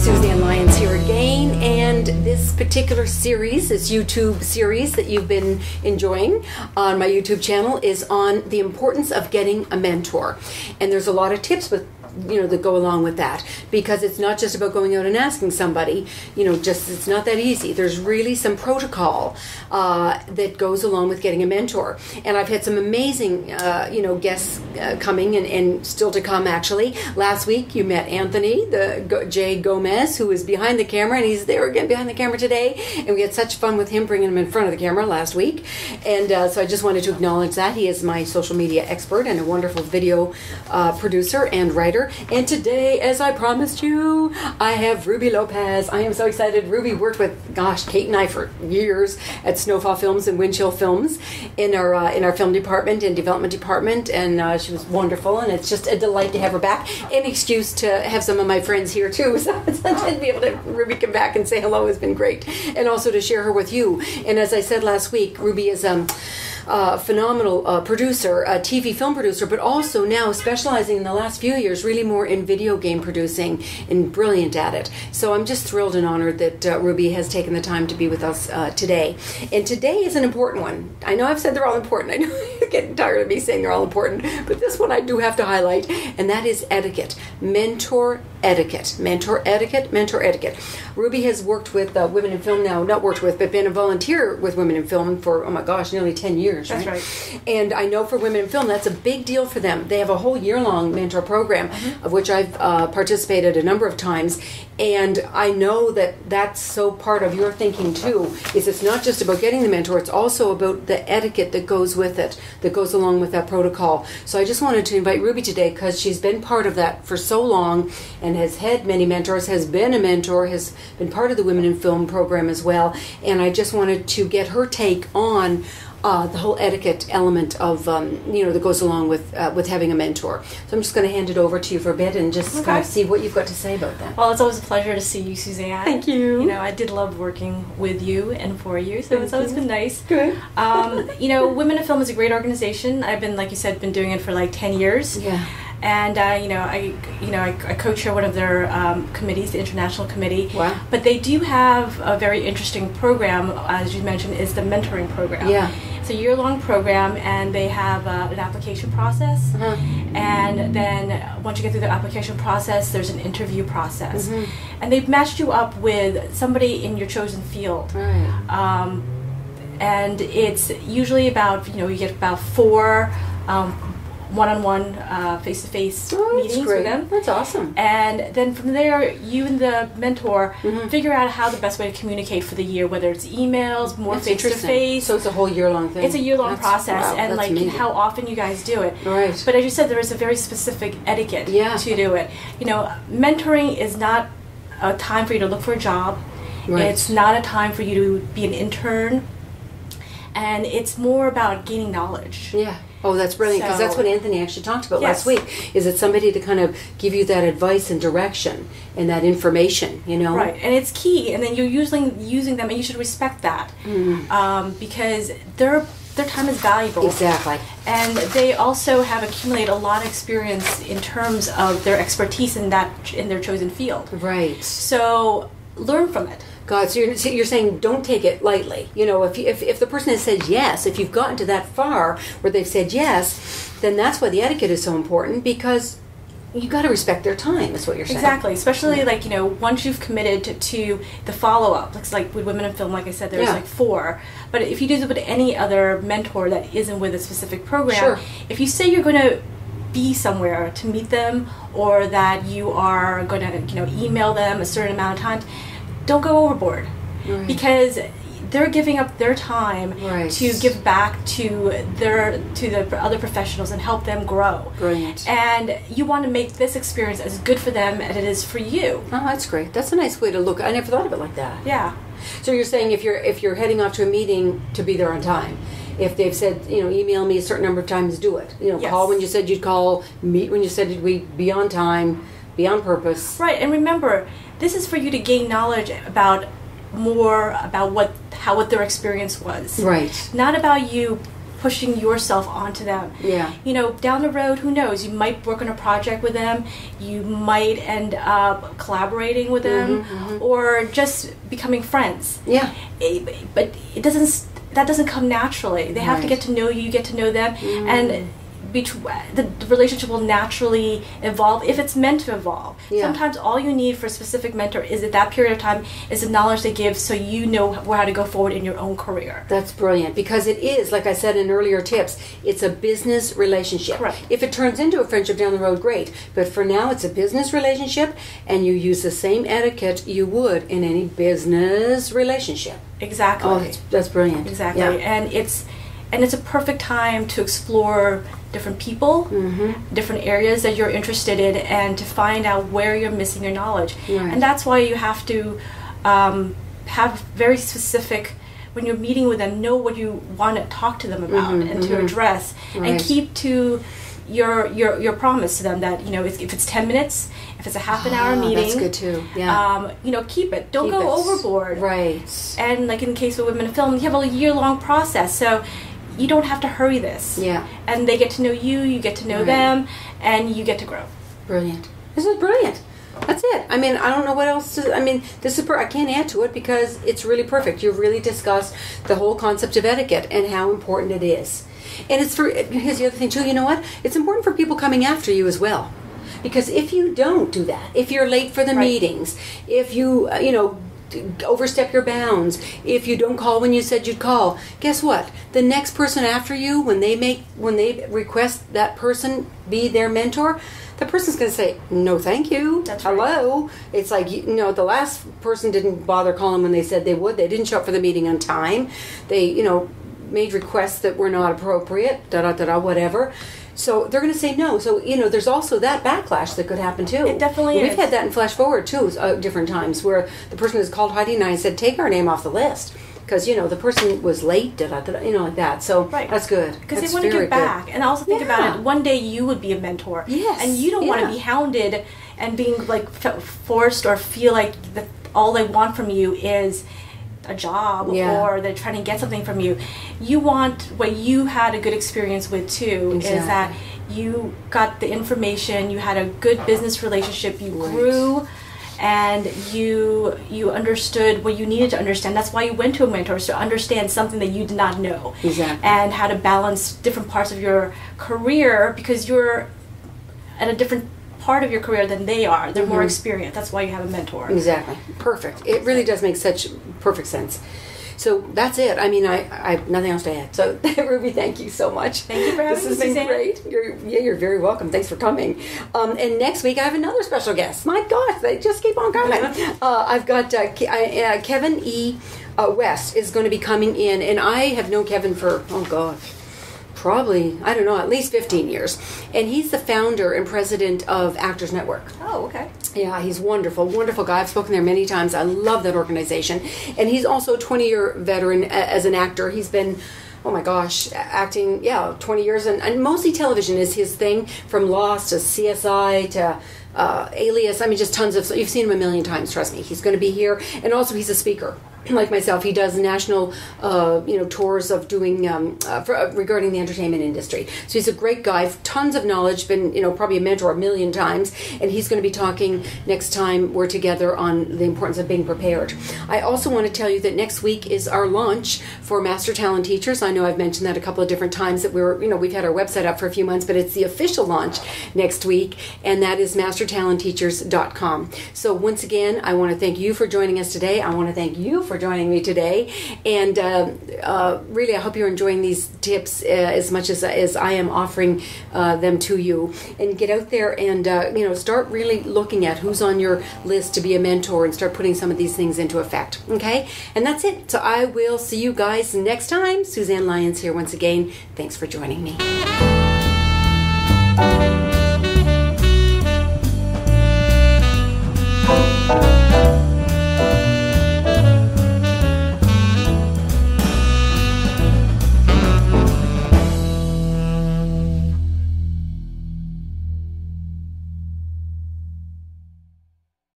Suzanne Lyons here again, and this particular series, this YouTube series that you've been enjoying on my YouTube channel, is on the importance of getting a mentor. And there's a lot of tips that go along with that, because it's not just about going out and asking somebody, it's not that easy. There's really some protocol that goes along with getting a mentor. And I've had some amazing, guests coming and still to come, actually. Last week you met Anthony, Jay Gomez, who is behind the camera, and he's there again behind the camera today. And we had such fun with him, bringing him in front of the camera last week. And so I just wanted to acknowledge that. He is my social media expert and a wonderful video producer and writer. And today, as I promised you, I have Ruby Lopez. I am so excited. Ruby worked with, Kate and I for years at Snowfall Films and Windchill Films in our film department and development department, and she was wonderful. And it's just a delight to have her back. An excuse to have some of my friends here too, so to be able to have Ruby come back and say hello has been great, and also to share her with you. And as I said last week, Ruby is phenomenal producer, a TV film producer, but also now specializing in the last few years really more in video game producing, and brilliant at it. So I'm just thrilled and honored that Ruby has taken the time to be with us today. And today is an important one. I know I've said they're all important. I know you're getting tired of me saying they're all important, but this one I do have to highlight, and that is etiquette. Mentor etiquette. Mentor etiquette. Mentor etiquette. Ruby has worked with women in film now, not worked with, but been a volunteer with women in film for, oh my gosh, nearly 10 years. That's right. And I know for women in film, that's a big deal for them. They have a whole year-long mentor program, of which I've participated a number of times. And I know that that's so part of your thinking too, is it's not just about getting the mentor, it's also about the etiquette that goes with it, that goes along with that protocol. So I just wanted to invite Ruby today because she's been part of that for so long and has had many mentors, has been a mentor, has been part of the Women in Film program as well. And I just wanted to get her take on the whole etiquette element of, that goes along with having a mentor. So I'm just going to hand it over to you for a bit and just kind of see what you've got to say about that. Well, it's always a pleasure to see you, Suzanne. Thank you. I did love working with you and for you, so it's always been nice. Good. Women in Film is a great organization. I've been, like you said, been doing it for like 10 years. Yeah. And I co-chair one of their committees, the international committee. Wow! But they do have a very interesting program, as you mentioned, is the mentoring program. Yeah. It's a year-long program, and they have an application process. And then once you get through the application process, there's an interview process, and they've matched you up with somebody in your chosen field. Right. And it's usually about you get about 4. One-on-one, face-to-face meetings with them. That's awesome. And then from there, you and the mentor figure out how the best way to communicate for the year, whether it's emails, more face-to-face. So it's a whole year-long thing. It's a year-long process, wow, and like amazing. How often you guys do it. Right. But as you said, there is a very specific etiquette to do it. Mentoring is not a time for you to look for a job. Right. It's not a time for you to be an intern. And it's more about gaining knowledge. Yeah. Oh, that's brilliant, because that's what Anthony actually talked about last week, is it somebody to kind of give you that advice and direction and that information, Right, and it's key, and then you're using them, and you should respect that, because their time is valuable. Exactly. And they also have accumulated a lot of experience in terms of their expertise in their chosen field. Right. So learn from it. God, so you're saying don't take it lightly. If the person has said yes, if you've gotten to that far where they've said yes, then that's why the etiquette is so important, because you got to respect their time. Is what you're saying. Exactly, especially once you've committed to the follow-up. Like with Women in Film, like I said, there's like 4. But if you do this with any other mentor that isn't with a specific program, if you say you're going to be somewhere to meet them, or that you are going to email them a certain amount of time, don't go overboard, because they're giving up their time to give back to the other professionals and help them grow. Brilliant. And you want to make this experience as good for them as it is for you. Oh, that's great. That's a nice way to look. I never thought of it like that. Yeah. So you're saying if you're heading off to a meeting, to be there on time. If they've said, email me a certain number of times, do it. Call when you said you'd call, meet when you said we'd be on time, be on purpose. Right, and remember, this is for you to gain knowledge about what their experience was. Right. Not about you pushing yourself onto them. Yeah. You know, down the road, who knows? You might work on a project with them. You might end up collaborating with them, or just becoming friends. Yeah. But it doesn't. That doesn't come naturally. They have to get to know you. You get to know them, and the relationship will naturally evolve if it's meant to evolve. Yeah. Sometimes all you need for a specific mentor is at that period of time is the knowledge they give, so you know how to go forward in your own career. That's brilliant, because it is, like I said in earlier tips, it's a business relationship. Correct. If it turns into a friendship down the road, great. But for now, it's a business relationship, and you use the same etiquette you would in any business relationship. Exactly. Oh, that's brilliant. Exactly. Yeah. And it's a perfect time to explore different people, different areas that you're interested in, and to find out where you're missing your knowledge. Right. And that's why you have to have very specific, when you're meeting with them, know what you want to talk to them about and to address, and keep to your promise to them that, you know, if it's 10 minutes, if it's a half an hour meeting, that's good too. Yeah. You know, keep it. Don't go overboard. Right. And like in the case of Women in Film, you have a year-long process, so you don't have to hurry this. Yeah. And they get to know you, you get to know them, and you get to grow. Brilliant. This is brilliant. That's it. I mean, I don't know what else to, I mean, this is, I can't add to it because it's really perfect. You've really discussed the whole concept of etiquette and how important it is. And it's for, here's the other thing too, you know what? It's important for people coming after you as well. Because if you don't do that, if you're late for the meetings, if you, you know, overstep your bounds, if you don't call when you said you'd call, guess what? The next person after you, when they request that person be their mentor, the person's going to say, no thank you. That's hello. Right. It's like, you know, the last person didn't bother calling when they said they would. They didn't show up for the meeting on time. They, you know, made requests that were not appropriate, whatever. So they're going to say no. So, you know, there's also that backlash that could happen too. It definitely is. We've had that in Flash Forward too, different times, where the person has called Heidi and I and said, take our name off the list. Because, you know, the person was late, you know, like that. So that's good. Because they want to give back. And also think about it, one day you would be a mentor. Yes. And you don't want to be hounded and being, like, forced or feel like all they want from you is a job or they're trying to get something from you. You want what you had a good experience with too, is that you got the information, you had a good business relationship, you grew, and you understood what you needed to understand. That's why you went to a mentor, to understand something that you did not know. Exactly. And how to balance different parts of your career, because you're at a different part of your career than they are. They're more experienced. That's why you have a mentor. Exactly. Perfect. It really does make such perfect sense. So that's it. I mean, I have nothing else to add. So, Ruby, thank you so much. Thank you for having me, This has been Suzanne. great. You're very welcome. Thanks for coming. And next week, I have another special guest. My gosh, they just keep on coming. I've got Kevin E. West is going to be coming in. And I have known Kevin for, oh, gosh, probably, I don't know, at least 15 years. And he's the founder and president of Actors Network. Oh, okay. Yeah, he's wonderful, wonderful guy. I've spoken there many times. I love that organization. And he's also a 20-year veteran as an actor. He's been, oh my gosh, acting, 20 years. And mostly television is his thing, from Lost to CSI to Alias. I mean, just tons of, you've seen him a million times, trust me. He's going to be here. And also he's a speaker. Like myself, he does national, tours of doing regarding the entertainment industry. So he's a great guy, tons of knowledge, been, probably a mentor a million times, and he's going to be talking next time we're together on the importance of being prepared. I also want to tell you that next week is our launch for Master Talent Teachers. I know I've mentioned that a couple of different times, that we've had our website up for a few months, but it's the official launch next week, and that is mastertalentteachers.com. So once again, I want to thank you for joining us today. I want to thank you for joining me today, and really I hope you're enjoying these tips as much as I am offering them to you. And get out there and start really looking at who's on your list to be a mentor, and start putting some of these things into effect. Okay, and that's it. So I will see you guys next time. Suzanne Lyons here once again. Thanks for joining me.